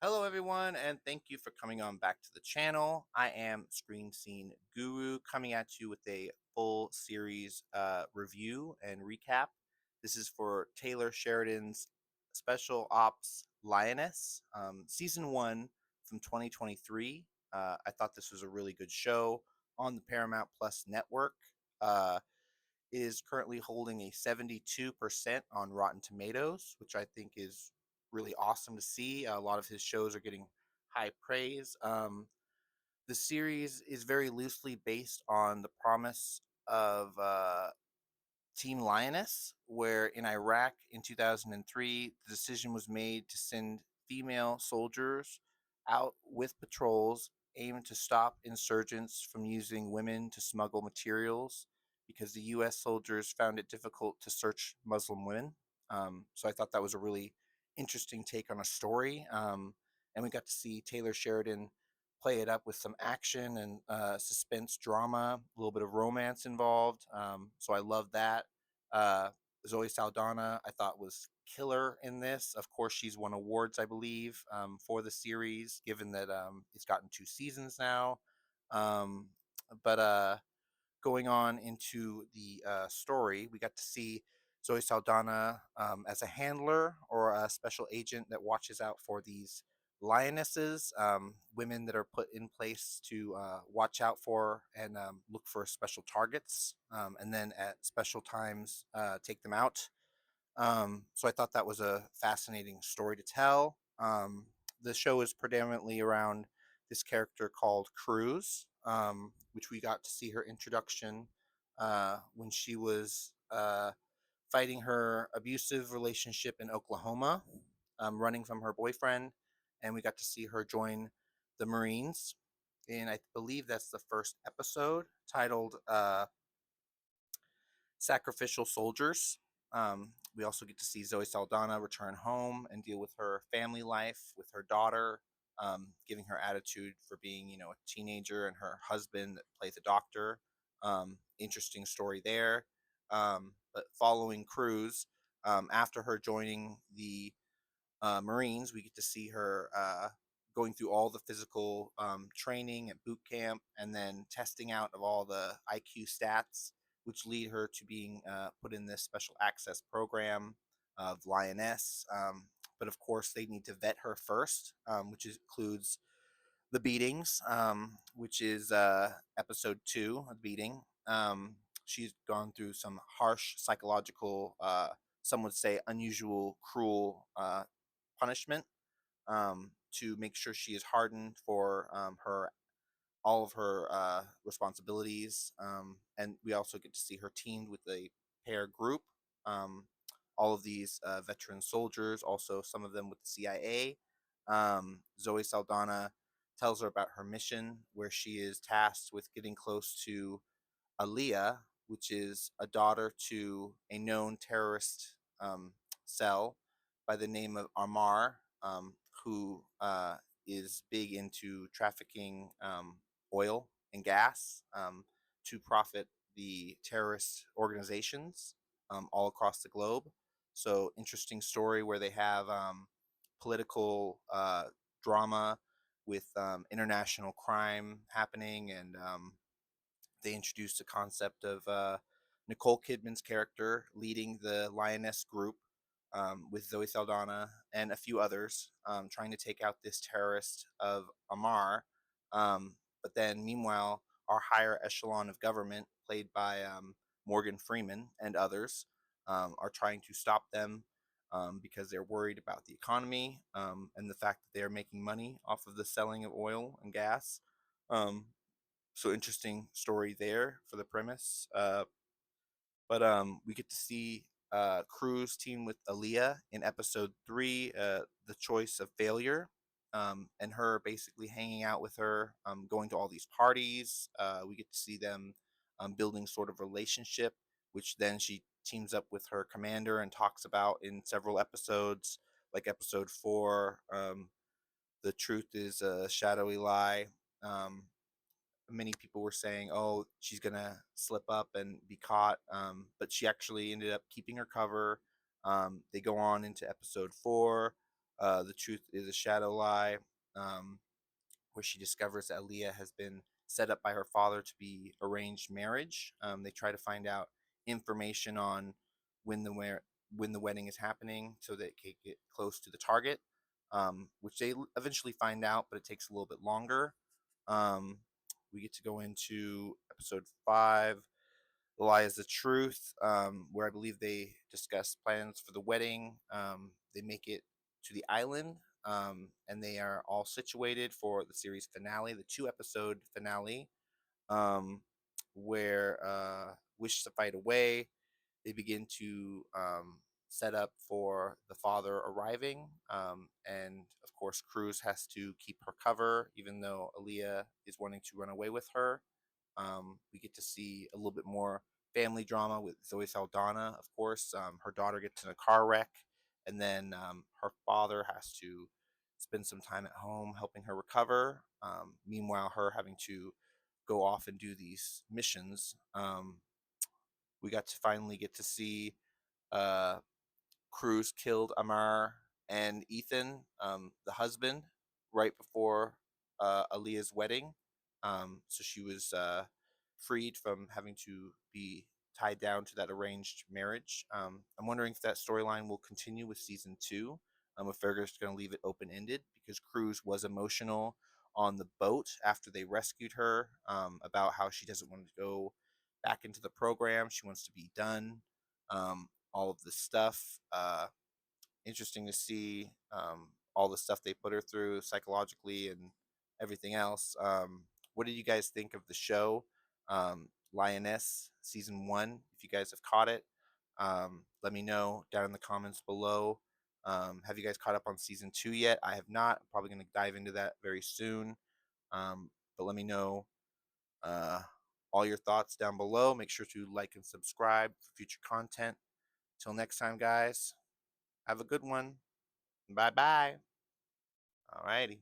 Hello, everyone, and thank you for coming on back to the channel. I am Screen Scene Guru coming at you with a full series review and recap. This is for Taylor Sheridan's Special Ops Lioness, Season 1 from 2023. I thought this was a really good show on the Paramount Plus network. Uh, it is currently holding a 72% on Rotten Tomatoes, which I think is really awesome to see. A lot of his shows are getting high praise. The series is very loosely based on the promise of Team Lioness, where in Iraq in 2003, the decision was made to send female soldiers out with patrols aimed to stop insurgents from using women to smuggle materials because the U.S. soldiers found it difficult to search Muslim women. So I thought that was a really interesting take on a story. And we got to see Taylor Sheridan play it up with some action and suspense drama, a little bit of romance involved. So I love that. Uh, Zoe Saldana, I thought was killer in this. Of course, she's won awards, I believe, for the series, given that it's gotten 2 seasons now. Um, but going on into the story, we got to see Zoe Saldana as a handler or a special agent that watches out for these lionesses, women that are put in place to watch out for and look for special targets, and then at special times take them out. So I thought that was a fascinating story to tell. The show is predominantly around this character called Cruz, which we got to see her introduction when she was fighting her abusive relationship in Oklahoma, running from her boyfriend, and we got to see her join the Marines. And I believe that's the first episode titled Sacrificial Soldiers. We also get to see Zoe Saldana return home and deal with her family life with her daughter, giving her attitude for being, a teenager, and her husband that plays a doctor. Interesting story there. But following Cruz, after her joining the Marines, we get to see her going through all the physical training at boot camp and then testing out of all the IQ stats, which lead her to being put in this special access program of Lioness. But of course, they need to vet her first, which includes the beatings, which is episode 2 of beating. She's gone through some harsh psychological, some would say unusual, cruel punishment to make sure she is hardened for her all of her responsibilities. And we also get to see her teamed with a pair group. Um, all of these veteran soldiers, also some of them with the CIA. Zoe Saldana tells her about her mission, where she is tasked with getting close to Aaliyah, which is a daughter to a known terrorist cell by the name of Amar, who is big into trafficking oil and gas to profit the terrorist organizations all across the globe. So, interesting story where they have political drama with international crime happening, and they introduced the concept of Nicole Kidman's character leading the Lioness group with Zoe Saldana and a few others trying to take out this terrorist of Amar. But then, meanwhile, our higher echelon of government, played by Morgan Freeman and others, are trying to stop them because they're worried about the economy and the fact that they are making money off of the selling of oil and gas. Um, so interesting story there for the premise. But we get to see Cruz team with Aaliyah in episode 3, The Choice of Failure, and her basically hanging out with her, going to all these parties. We get to see them building sort of relationship, which then she teams up with her commander and talks about in several episodes, like episode 4, The Truth is a Shadowy Lie. Many people were saying, "Oh, she's gonna slip up and be caught," but she actually ended up keeping her cover. They go on into episode 4. The Truth is a Shadow Lie, um, where she discovers that Aaliyah has been set up by her father to be arranged marriage. They try to find out information on when when the wedding is happening so that it can get close to the target, which they eventually find out, but it takes a little bit longer. Um, we get to go into episode 5, The Lie is the Truth, where I believe they discuss plans for the wedding. They make it to the island, and they are all situated for the series finale, the 2 episode finale, um, where Wish to Fight Away, they begin to set up for the father arriving. And of course, Cruz has to keep her cover, even though Aaliyah is wanting to run away with her. We get to see a little bit more family drama with Zoe Saldana, of course. Her daughter gets in a car wreck, and then her father has to spend some time at home helping her recover. Meanwhile, her having to go off and do these missions. We got to finally get to see uh, Cruz killed Amar and Ethan, the husband, right before Aaliyah's wedding. So she was freed from having to be tied down to that arranged marriage. I'm wondering if that storyline will continue with season 2. If they're just going to leave it open ended, because Cruz was emotional on the boat after they rescued her, about how she doesn't want to go back into the program. She wants to be done. All of this stuff. Interesting to see all the stuff they put her through psychologically and everything else. What did you guys think of the show, Lioness season 1? If you guys have caught it, let me know down in the comments below. Have you guys caught up on season 2 yet? I have not. I'm probably going to dive into that very soon. But let me know uh, all your thoughts down below. Make sure to like and subscribe for future content. Till next time, guys. Have a good one. Bye bye. Alrighty.